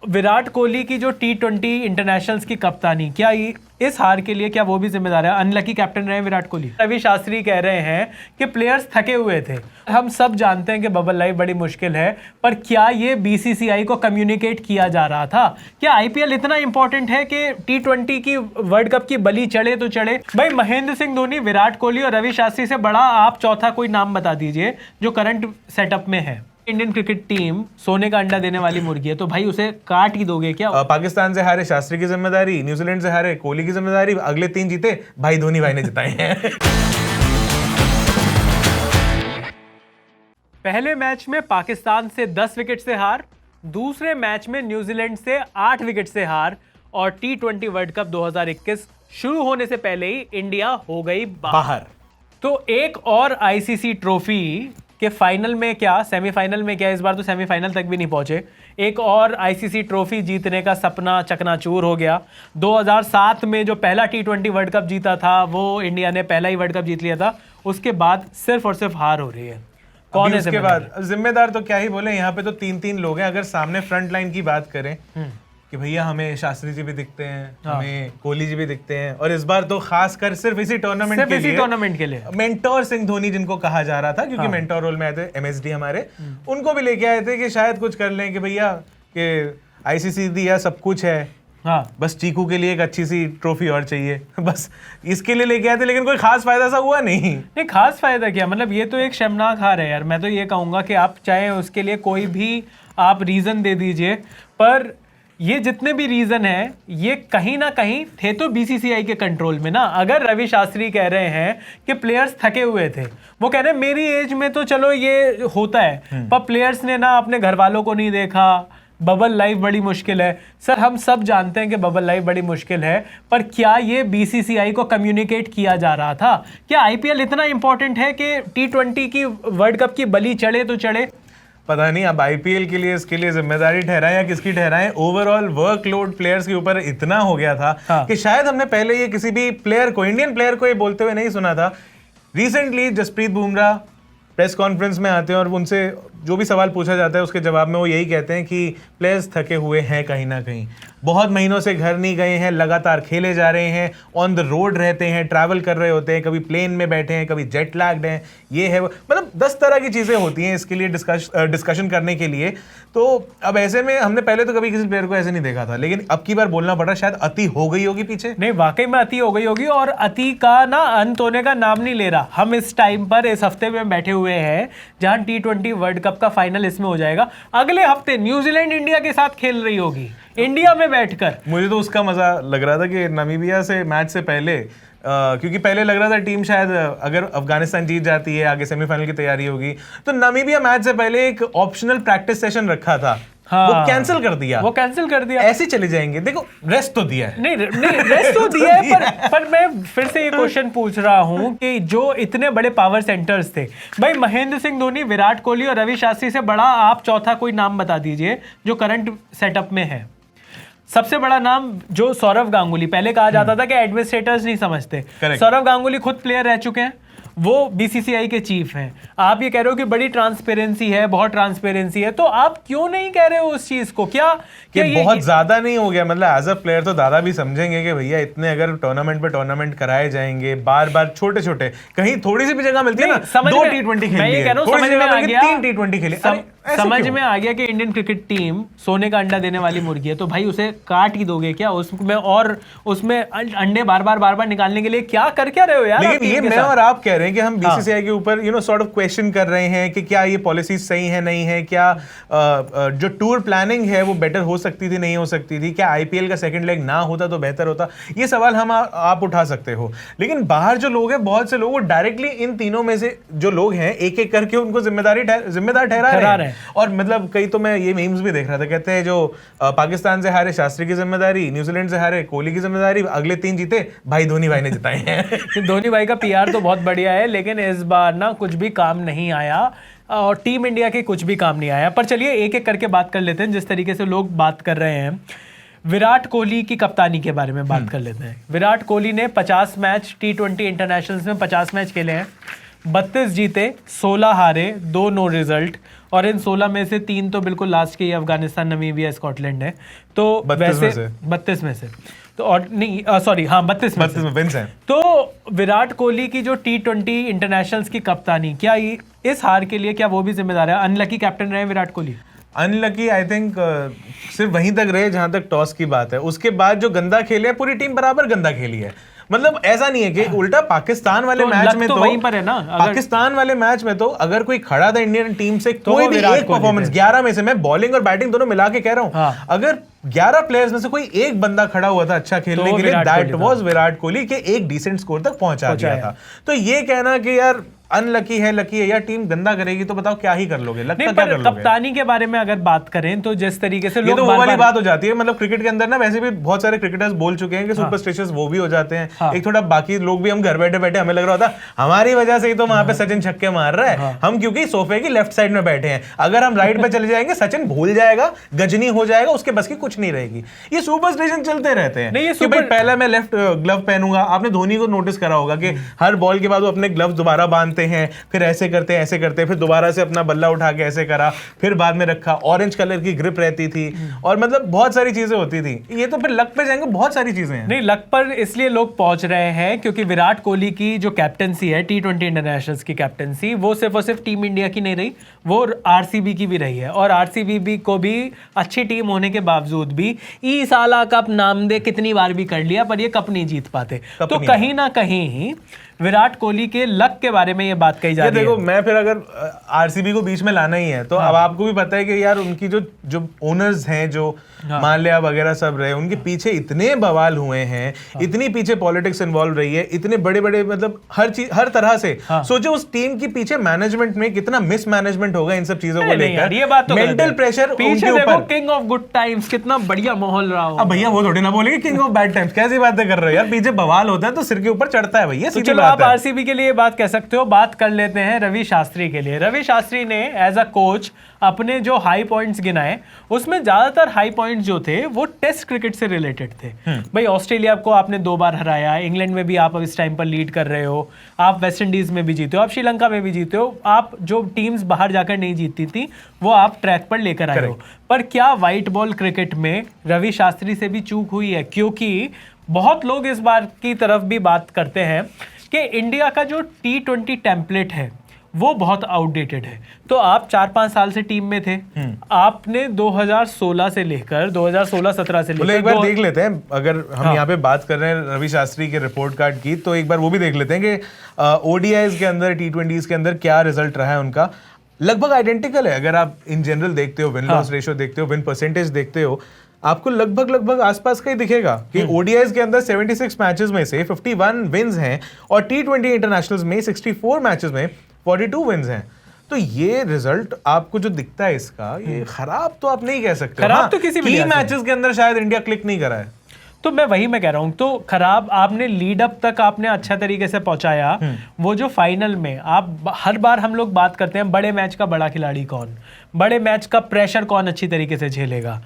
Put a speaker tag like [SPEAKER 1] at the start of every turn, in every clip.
[SPEAKER 1] विराट कोहली की जो T20 internationals की कप्तानी, क्या इस हार के लिए क्या वो भी जिम्मेदार है? अनलकी कैप्टन रहे विराट कोहली। रवि शास्त्री कह रहे हैं कि प्लेयर्स थके हुए थे। हम सब जानते हैं कि बबल लाइफ बड़ी मुश्किल है, पर क्या ये बीसीसीआई को कम्युनिकेट किया जा रहा था? क्या आईपीएल इतना इंपॉर्टेंट है कि T20 की वर्ल्ड कप की बलि चढ़े तो चढ़े? भाई महेंद्र सिंह धोनी, विराट कोहली और रवि शास्त्री से बड़ा आप चौथा कोई नाम बता दीजिए जो करंट सेटअप में है। इंडियन क्रिकेट टीम सोने का अंडा देने वाली मुर्गी है, तो भाई उसे काट ही दोगे क्या?
[SPEAKER 2] पाकिस्तान से हारे शास्त्री की जिम्मेदारी, न्यूजीलैंड से हारे कोहली की जिम्मेदारी, अगले 3 जीते भाई धोनी भाई ने जिताए हैं।
[SPEAKER 1] पहले मैच में पाकिस्तान से 10 विकेट से हार, दूसरे मैच में न्यूजीलैंड से 8 विकेट से हार, और T20 वर्ल्ड कप 2021 शुरू होने से पहले ही इंडिया हो गई बाहर। तो एक और आईसीसी ट्रॉफी के फाइनल में क्या, सेमीफाइनल में क्या, इस बार तो सेमीफाइनल तक भी नहीं पहुंचे। एक और आईसीसी ट्रॉफी जीतने का सपना चकनाचूर हो गया। 2007 में जो पहला T20 वर्ल्ड कप जीता था, वो इंडिया ने पहला ही वर्ल्ड कप जीत लिया था। उसके बाद सिर्फ और सिर्फ हार हो रही है। कौन है
[SPEAKER 2] उसके बाद जिम्मेदार? तो क्या ही बोले, यहाँ पे तो 3 लोग हैं। अगर सामने फ्रंट लाइन की बात करें कि भैया हमें शास्त्री जी भी दिखते हैं, हमें कोहली जी भी दिखते हैं, और इस बार तो खासकर सिर्फ इसी टूर्नामेंट के लिए मेंटोर सिंह धोनी, जिनको कहा जा रहा था क्योंकि मेंटोर रोल में आए थे एमएसडी हमारे, उनको भी लेके आए थे कि शायद कुछ कर लें कि भैया कि आईसीसी दिया सब कुछ है, बस चीकू के लिए एक अच्छी सी ट्रॉफी और चाहिए, बस इसके लिए लेके आए थे। लेकिन कोई खास फायदा सा हुआ नहीं।
[SPEAKER 1] खास फायदा क्या, मतलब ये तो एक शर्मनाक हार है यार। मैं तो ये कहूंगा कि आप चाहे उसके लिए कोई भी आप रीजन दे दीजिए, पर ये जितने भी रीजन है ये कहीं ना कहीं थे तो बीसीसीआई के कंट्रोल में ना। अगर रवि शास्त्री कह रहे हैं कि प्लेयर्स थके हुए थे, वो कह रहे हैं मेरी एज में तो चलो ये होता है, पर प्लेयर्स ने ना अपने घर वालों को नहीं देखा, बबल लाइफ बड़ी मुश्किल है। सर हम सब जानते हैं कि बबल लाइफ बड़ी मुश्किल है, पर क्या ये बीसीसीआई को कम्युनिकेट किया जा रहा था? क्या आईपीएल इतना इंपॉर्टेंट है कि T20 की वर्ल्ड कप की बलि चढ़े तो चढ़े?
[SPEAKER 2] पता नहीं अब आईपीएल के लिए इसके लिए जिम्मेदारी ठहराएं या किसकी ठहराएं। ओवरऑल वर्कलोड प्लेयर्स के ऊपर इतना हो गया था कि शायद हमने पहले ये किसी भी प्लेयर को, इंडियन प्लेयर को ये बोलते हुए नहीं सुना था। Recently Jasprit Bumrah press conference में आते हैं और उनसे जो भी सवाल पूछा जाता है उसके जवाब में वो यही कहते हैं कि प्लेयर्स थके हुए हैं, कहीं ना कहीं बहुत महीनों से घर नहीं गए हैं, लगातार खेले जा रहे हैं, ऑन द रोड रहते हैं, ट्रैवल कर रहे होते हैं, कभी प्लेन में बैठे हैं, कभी जेट लैग्ड हैं, ये है मतलब 10 तरह की चीज़ें होती हैं इसके लिए डिस्कशन करने के लिए। तो अब ऐसे में हमने पहले तो कभी किसी प्लेयर को ऐसे नहीं देखा था, लेकिन अब की बार बोलना पड़ा, शायद अति हो गई होगी पीछे।
[SPEAKER 1] नहीं वाकई में अति हो गई होगी, और अति का ना अंत होने का नाम नहीं ले रहा। हम इस टाइम पर इस हफ्ते में बैठे हुए हैं जहां T20 वर्ल्ड कप का फाइनल इसमें हो जाएगा। अगले हफ्ते न्यूजीलैंड इंडिया के साथ खेल रही होगी इंडिया में बैठकर।
[SPEAKER 2] मुझे तो उसका मजा लग रहा था कि नामीबिया से मैच से पहले क्योंकि पहले लग रहा था टीम शायद अगर अफगानिस्तान जीत जाती है, आगे सेमीफाइनल की तैयारी होगी, तो नामीबिया मैच से पहले एक ऑप्शनल प्रैक्टिस सेशन रखा था, वो कैंसिल कर दिया। ऐसे चले जाएंगे। देखो रेस्ट तो दिया है,
[SPEAKER 1] नहीं रेस्ट तो दिया है, पर मैं फिर से ये क्वेश्चन पूछ रहा हूं कि जो इतने बड़े पावर सेंटर्स थे, भाई महेंद्र सिंह धोनी, विराट कोहली और रवि शास्त्री से बड़ा आप चौथा कोई नाम बता दीजिए जो करंट सेटअप में है। सबसे बड़ा नाम जो सौरव गांगुली, पहले कहा जाता था कि एडमिनिस्ट्रेटर्स नहीं समझते, सौरव गांगुली खुद प्लेयर रह चुके हैं, वो बीसीसीआई के चीफ हैं। आप ये कह रहे हो कि बड़ी ट्रांसपेरेंसी है, बहुत ट्रांसपेरेंसी है, तो आप क्यों नहीं कह रहे हो उस चीज को? क्या
[SPEAKER 2] ये बहुत ज्यादा नहीं हो गया? मतलब एज अ प्लेयर तो दादा भी समझेंगे कि भैया इतने अगर टूर्नामेंट पे टूर्नामेंट कराए जाएंगे, बार बार छोटे छोटे, कहीं थोड़ी सी भी जगह मिलती है ना, 2 T20 खेल लिए, समझ में आ गया 3 T20 खेले,
[SPEAKER 1] समझ में आ गया कि इंडियन क्रिकेट टीम सोने का अंडा देने वाली मुर्गी है, तो भाई उसे काट ही दोगे क्या उसमें? और उसमें अंडे बार बार निकालने के लिए क्या रहे हो यार?
[SPEAKER 2] लेकिन ये मैं और आप कह रहे हैं कि हम बीसीसीआई के ऊपर सॉर्ट ऑफ क्वेश्चन कर रहे हैं कि क्या ये पॉलिसी सही है, नहीं है, क्या जो टूर प्लानिंग है वो बेटर हो सकती थी, नहीं हो सकती थी, क्या आईपीएल का सेकंड लेग ना होता तो बेहतर होता? ये सवाल हम आप उठा सकते हो। लेकिन बाहर जो लोग हैं, बहुत से लोग, वो डायरेक्टली इन तीनों में से जो लोग हैं एक एक करके उनको जिम्मेदार ठहरा रहे हैं। और मतलब कई तो मैं ये मीम्स भी देख रहा था, कहते हैं जो पाकिस्तान से हारे शास्त्री की जिम्मेदारी, न्यूजीलैंड से हारे कोहली की जिम्मेदारी, अगले 3 जीते भाई धोनी भाई ने जिताए हैं।
[SPEAKER 1] धोनी भाई का पीआर तो बहुत बढ़िया है, लेकिन इस बार ना कुछ भी काम नहीं आया, और टीम इंडिया के कुछ भी काम नहीं आया। पर चलिए एक एक करके बात कर लेते हैं, जिस तरीके से लोग बात कर रहे हैं। विराट कोहली की कप्तानी के बारे में बात कर लेते हैं। विराट कोहली ने 50 मैच T20 इंटरनेशनल्स में 50 मैच खेले हैं, 32 जीते, 16 हारे, 2 नो रिजल्ट, और इन 16 में से 3 तो बिल्कुल लास्ट के ही अफगानिस्तान, नमीबिया, स्कॉटलैंड है। तो 32 में से तो और नहीं सॉरी हाँ 32 में
[SPEAKER 2] विंस हैं।
[SPEAKER 1] तो विराट कोहली की जो T20 इंटरनेशनल्स की कप्तानी, क्या इस हार के लिए क्या वो भी जिम्मेदार है? अनलकी कैप्टन रहे Virat Kohli.
[SPEAKER 2] Unlucky I think सिर्फ वहीं तक रहे जहां तक टॉस की बात है। उसके बाद जो गंदा खेले, पूरी टीम बराबर गंदा खेली है। मतलब ऐसा नहीं है कि उल्टा पाकिस्तान वाले मैच में तो
[SPEAKER 1] वहीं पर है ना,
[SPEAKER 2] पाकिस्तान वाले मैच में तो अगर कोई खड़ा था इंडियन टीम से, कोई भी एक परफॉर्मेंस 11 में से, मैं बॉलिंग और बैटिंग दोनों मिला के कह रहा हूं, अगर 11 प्लेयर्स में से कोई एक बंदा खड़ा हुआ था अच्छा खेलने के लिए, दैट वाज विराट कोहली के एक डिसेंट स्कोर तक पहुंचा दिया था। तो ये कहना कि यार अनलकी है, लकी है, या टीम गंदा करेगी तो बताओ क्या ही कर लोगे, लगता क्या कर लोगे।
[SPEAKER 1] कप्तानी के बारे में अगर बात करें तो जिस तरीके से लोग
[SPEAKER 2] तो वो वाली बात हो जाती है, मतलब क्रिकेट के अंदर ना वैसे भी बहुत सारे क्रिकेटर्स बोल चुके हैं कि सुपरस्टिशियस वो भी हो जाते हैं। एक थोड़ा बाकी लोग भी, हम घर बैठे बैठे हमें लग रहा होता हमारी वजह से ही तो वहां पे सचिन छक्के मार रहा है, हम क्योंकि सोफे की लेफ्ट साइड में बैठे हैं, अगर हम राइट पे चले जाएंगे सचिन भूल जाएगा, गजनी हो जाएगा, उसके बस की कुछ नहीं रहेगी। ये सुपरस्टिशन चलते रहते हैं कि भाई पहला मैं लेफ्ट ग्लव पहनूंगा। आपने धोनी को नोटिस करा होगा कि हर बॉल के बाद वो अपने ग्लव्स दोबारा बांधते हैं, फिर ऐसे करते, फिर दोबारा से अपना बल्ला उठा के ऐसे करा, फिर बाद में रखा, ऑरेंज कलर की ग्रिप रहती थी, और मतलब बहुत सारी चीजें होती थी। ये तो फिर लक पे जाएंगे, बहुत सारी चीजें हैं।
[SPEAKER 1] नहीं, लक पर इसलिए लोग पहुंच रहे हैं क्योंकि विराट कोहली की जो कैप्टनसी है, T20 इंटरनेशनल्स की कैप्टनसी, वो सिर्फ और सिर्फ टीम इंडिया की नहीं रही, वो आरसीबी की भी रही है। और आरसीबी को भी अच्छी टीम होने के बावजूद भी ई साला कप नाम दे कितनी बार भी कर लिया, पर ये कप नहीं जीत पाते। तो कहीं ना कहीं विराट कोहली के लक के बारे में ये बात कही जा रही है।
[SPEAKER 2] देखो, मैं फिर अगर आरसीबी को बीच में लाना ही है तो अब आपको भी पता है कि यार उनकी जो ओनर्स हैं, जो माल्या वगैरह सब रहे, उनके पीछे इतने बवाल हुए हैं, इतनी पीछे पॉलिटिक्स इन्वॉल्व रही है, इतने बड़े बड़े, मतलब हर चीज हर तरह से। सोचो उस टीम के पीछे मैनेजमेंट में कितना मिसमैनेजमेंट होगा इन सब चीजों को लेकर।
[SPEAKER 1] ये बात तो
[SPEAKER 2] मेंटल प्रेशर
[SPEAKER 1] पीछे देखो, किंग ऑफ गुड टाइम्स कितना बढ़िया माहौल रहा हो।
[SPEAKER 2] अब भैया वो थोड़ी ना बोलेंगे किंग ऑफ बैड टाइम्स, कैसी बातें कर रहे हो यार, पीछे बवाल होता है तो सिर के ऊपर चढ़ता है भैया, सीधी बात है।
[SPEAKER 1] आप आरसीबी के लिए बात कह सकते हो। बात कर लेते हैं रवि शास्त्री के लिए। रवि शास्त्री ने एज अ कोच अपने जो हाई पॉइंट्स गिनाए, उसमें ज्यादातर हाई पॉइंट्स जो थे वो टेस्ट क्रिकेट से रिलेटेड थे। भाई ऑस्ट्रेलिया को आपने 2 बार हराया, इंग्लैंड में भी आप इस टाइम पर लीड कर रहे हो, आप वेस्ट इंडीज में भी जीते हो, आप श्रीलंका में भी जीते हो, आप जो टीम्स बाहर जाकर नहीं जीतती थी वो आप ट्रैक पर लेकर आए हो। पर क्या व्हाइट बॉल क्रिकेट में रवि शास्त्री से भी चूक हुई है? क्योंकि बहुत लोग इस बार की तरफ भी बात करते हैं कि इंडिया का जो T20 टेम्पलेट है वो बहुत आउटडेटेड है। तो आप 4-5 साल से टीम में थे, आपने 2016 से लेकर 2016-17 से लेकर
[SPEAKER 2] एक बार देख लेते हैं, अगर हम यहाँ पे बात कर रहे हैं रवि शास्त्री के रिपोर्ट कार्ड की, तो एक बार वो भी देख लेते हैं कि ODIs के अंदर, T20s के अंदर क्या रिजल्ट रहा है उनका। लगभग आइडेंटिकल है। अगर आप इन जनरल देखते हो, विन लॉस रेशियो देखते हो, विन परसेंटेज देखते हो, आपको लगभग आसपास का ही दिखेगा कि ODIs के अंदर 76 मैचेस में से 51 विन्स हैं और T20 इंटरनेशनल्स में 64 मैचेस में 42 विन्स हैं। तो ये रिजल्ट आपको जो दिखता है इसका, ये खराब तो आप नहीं कह सकते।
[SPEAKER 1] खराब तो किसी भी
[SPEAKER 2] मैचेस के अंदर शायद इंडिया क्लिक नहीं करा है।
[SPEAKER 1] तो मैं वही मैं कह रहा हूं, तो खराब आपने लीड अप तक आपने अच्छा तरीके से पहुंचाया। वो जो फाइनल में आप, हर बार हम लोग बात करते हैं बड़े मैच का बड़ा खिलाड़ी कौन, बड़े मैच का प्रेशर कौन अच्छी तरीके से झेलेगा।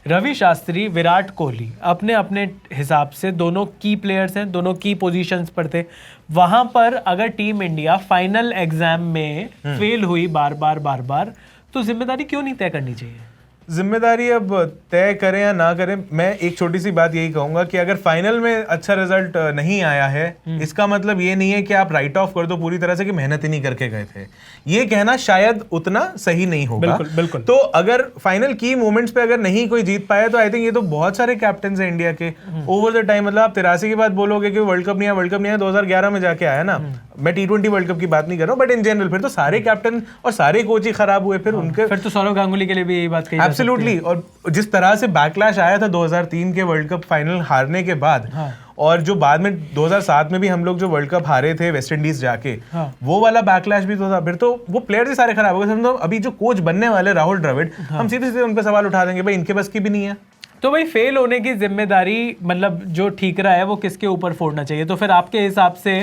[SPEAKER 1] रवि शास्त्री, विराट कोहली अपने अपने हिसाब से दोनों की प्लेयर्स हैं, दोनों की पोजीशंस पर थे। वहां पर अगर टीम इंडिया फाइनल एग्जाम में फेल हुई बार बार, तो जिम्मेदारी क्यों नहीं तय करनी चाहिए?
[SPEAKER 2] जिम्मेदारी अब तय करें या ना करें, मैं एक छोटी सी बात यही कहूंगा कि अगर फाइनल में अच्छा रिजल्ट नहीं आया है, इसका मतलब ये नहीं है कि आप राइट ऑफ कर दो पूरी तरह से कि मेहनत ही नहीं करके गए थे। ये कहना शायद उतना सही नहीं होगा।
[SPEAKER 1] बिल्कुल।
[SPEAKER 2] तो अगर फाइनल की मोमेंट्स पे अगर नहीं कोई जीत पाया, तो आई थिंक ये तो बहुत सारे कैप्टन हैं इंडिया के ओवर द टाइम। मतलब आप 83 के बाद बोलोगे कि वर्ल्ड कप नहीं आया, 2011 में जाके आया ना। मैं T20 वर्ल्ड कप की बात नहीं कर रहा हूँ, बट इन जनरल फिर तो सारे कैप्टन और सारे कोच ही खराब हुए। फिर
[SPEAKER 1] तो सौरव गांगुली के लिए भी यही बात कही।
[SPEAKER 2] एब्सोल्युटली। और जिस तरह से बैकलैश आया था 2003 के वर्ल्ड कप फाइनल हारने के बाद, और जो बाद में 2007 में भी हम लोग जो वर्ल्ड कप हारे थे वेस्ट इंडीज जाके, वो वाला बैकलैश भी तो था। फिर तो वो प्लेयर्स ही सारे खराब हो गए। समझो अभी जो कोच बनने वाले राहुल द्रविड़, हम सीधे सीधे उन पर सवाल उठा देंगे, भाई इनके बस की भी नहीं है।
[SPEAKER 1] तो भाई फेल होने की जिम्मेदारी, मतलब जो ठीक रहा है वो किसके ऊपर फोड़ना चाहिए? तो फिर आपके हिसाब से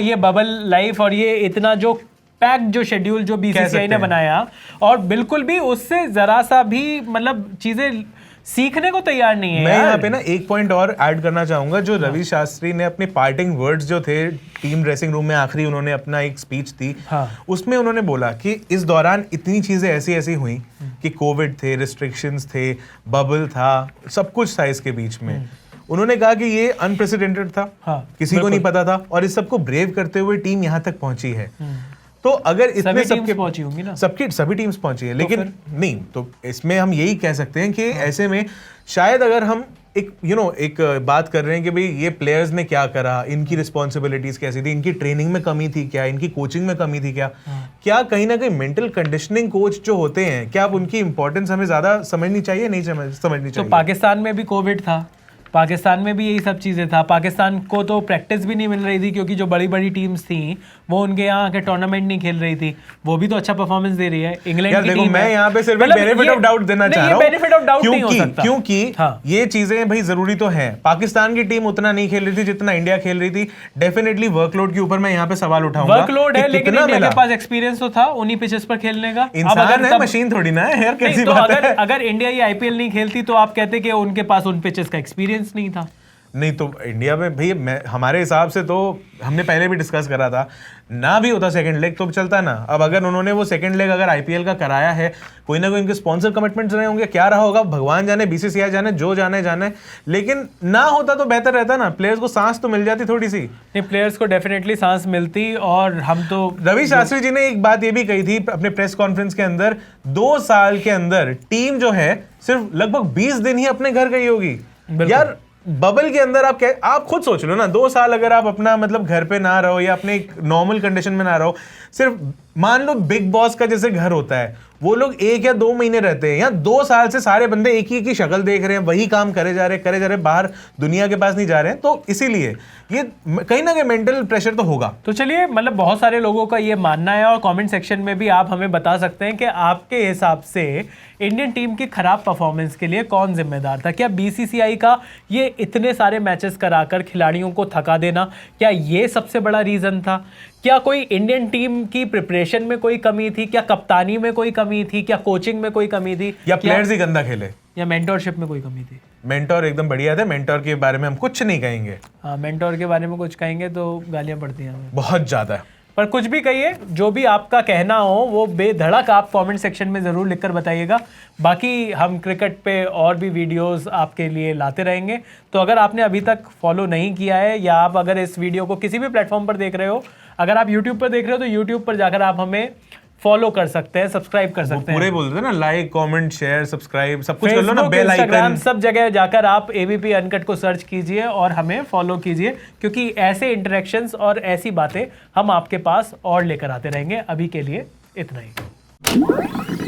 [SPEAKER 1] ये बबल लाइफ और ये इतना जो पैक्ड जो शेड्यूल जो BCCI ने बनाया, और बिल्कुल भी उससे जरा सा भी मतलब चीजें सीखने को तैयार नहीं है।
[SPEAKER 2] मैं यहाँ पे ना एक पॉइंट और ऐड करना चाहूंगा, जो रवि शास्त्री ने अपने पार्टिंग वर्ड्स जो थे टीम ड्रेसिंग रूम में, आखिरी उन्होंने अपना एक स्पीच दी, उसमें उन्होंने बोला कि इस दौरान इतनी चीजें ऐसी ऐसी हुई कि कोविड थे, रिस्ट्रिक्शंस थे, बबल था, सब कुछ था इसके बीच में। उन्होंने कहा कि ये अनप्रेसिडेंटेड था, किसी को नहीं पता था, और इस सबको ब्रेव करते हुए टीम यहाँ तक पहुंची है। तो अगर इतने सबके
[SPEAKER 1] पहुंची होंगी ना,
[SPEAKER 2] सभी टीम्स पहुंची है, लेकिन नहीं, तो इसमें हम यही कह सकते हैं कि ऐसे में शायद अगर हम एक एक बात कर रहे हैं कि भाई ये प्लेयर्स ने क्या करा, इनकी रिस्पॉन्सिबिलिटीज कैसी थी, इनकी ट्रेनिंग में कमी थी क्या, इनकी कोचिंग में कमी थी क्या, क्या कहीं ना कहीं मेंटल कंडीशनिंग कोच जो होते हैं, क्या अब उनकी इंपॉर्टेंस हमें ज्यादा समझनी चाहिए, नहीं समझनी चाहिए?
[SPEAKER 1] तो पाकिस्तान में भी कोविड था, पाकिस्तान में भी यही सब चीज़ें था। पाकिस्तान को तो प्रैक्टिस भी नहीं मिल रही थी क्योंकि जो बड़ी बड़ी टीम्स थी वो उनके यहाँ आके टूर्नामेंट नहीं खेल रही थी। वो भी तो अच्छा परफॉर्मेंस दे रही है। इंग्लैंड की टीम,
[SPEAKER 2] मैं यहाँ पे सिर्फ बेनिफिट ऑफ डाउट देना चाह रहा हूँ,
[SPEAKER 1] बेनिफिट ऑफ डाउट नहीं हो सकता,
[SPEAKER 2] क्योंकि ये चीजें भाई जरूरी तो है। पाकिस्तान की टीम उतना नहीं खेल रही थी जितना इंडिया खेल रही थी। डेफिनेटली वर्कलोड के ऊपर मैं यहाँ पे सवाल उठाऊंगा।
[SPEAKER 1] वर्कलोड है, लेकिन इंडिया के पास एक्सपीरियंस तो था उन्हीं पिचेस पर खेलने का।
[SPEAKER 2] इंसान है, मशीन थोड़ी ना है यार, कैसी बात है?
[SPEAKER 1] अगर इंडिया ये आईपीएल नहीं खेलती तो आप कहते कि उनके पास उन पिचेस का एक्सपीरियंस नहीं था।
[SPEAKER 2] नहीं तो इंडिया में भाई हमारे हिसाब से तो हमने पहले भी डिस्कस करा था, ना भी होता सेकंड लेग तो चलता ना। अब अगर उन्होंने वो सेकंड लेग अगर आईपीएल का कराया है, कोई ना कोई इनके स्पॉन्सर कमिटमेंट्स रहे होंगे, क्या रहा होगा भगवान जाने, बीसीसीआई जाने, जो जाने, लेकिन ना होता तो बेहतर रहता ना, प्लेयर्स को सांस तो मिल जाती थोड़ी सी।
[SPEAKER 1] नहीं, प्लेयर्स को डेफिनेटली सांस मिलती। और हम तो
[SPEAKER 2] रवि शास्त्री जी ने एक बात ये भी कही थी अपने प्रेस कॉन्फ्रेंस के अंदर, 2 साल के अंदर टीम जो है सिर्फ लगभग 20 दिन ही अपने घर गई होगी। यार बबल के अंदर आप खुद सोच लो ना, 2 साल अगर आप अपना मतलब घर पे ना रहो या अपने एक नॉर्मल कंडीशन में ना रहो, सिर्फ मान लो बिग बॉस का जैसे घर होता है, वो लोग 1 या 2 महीने रहते हैं, या 2 साल से सारे बंदे एक ही की शक्ल देख रहे हैं, वही काम करे जा रहे, बाहर दुनिया के पास नहीं जा रहे हैं। तो इसीलिए ये कहीं ना कहीं मेंटल प्रेशर तो होगा।
[SPEAKER 1] तो चलिए, मतलब बहुत सारे लोगों का ये मानना है, और कमेंट सेक्शन में भी आप हमें बता सकते हैं कि आपके हिसाब से इंडियन टीम की खराब परफॉर्मेंस के लिए कौन जिम्मेदार था। क्या बीसीसीआई का ये इतने सारे मैचेस कराकर खिलाड़ियों को थका देना, क्या ये सबसे बड़ा रीजन था? क्या कोई इंडियन टीम की प्रिपरेशन में कोई कमी थी? क्या कप्तानी में कोई कमी थी? क्या कोचिंग में कोई कमी थी?
[SPEAKER 2] या प्लेयर्स ही गंदा खेले?
[SPEAKER 1] या मेंटरशिप में कोई कमी थी?
[SPEAKER 2] मेंटोर एकदम बढ़िया थे, मेंटोर के बारे में हम कुछ नहीं कहेंगे।
[SPEAKER 1] हाँ, मेंटोर के बारे में कुछ कहेंगे तो गालियां पड़ती हैं हमें
[SPEAKER 2] बहुत ज्यादा।
[SPEAKER 1] पर कुछ भी कहिए, जो भी आपका कहना हो वो बेधड़क आप कमेंट सेक्शन में ज़रूर लिखकर बताइएगा। बाकी हम क्रिकेट पे और भी वीडियोस आपके लिए लाते रहेंगे। तो अगर आपने अभी तक फॉलो नहीं किया है, या आप अगर इस वीडियो को किसी भी प्लेटफॉर्म पर देख रहे हो, अगर आप यूट्यूब पर देख रहे हो तो यूट्यूब पर जाकर आप हमें फॉलो कर सकते हैं, सब्सक्राइब कर सकते हैं।
[SPEAKER 2] पूरे बोल रहे ना, लाइक, कमेंट, शेयर, सब्सक्राइब सब कुछ कर लो ना, बेल आइकन
[SPEAKER 1] सब जगह जाकर आप एबीपी अनकट को सर्च कीजिए और हमें फॉलो कीजिए, क्योंकि ऐसे इंटरेक्शंस और ऐसी बातें हम आपके पास और लेकर आते रहेंगे। अभी के लिए इतना ही।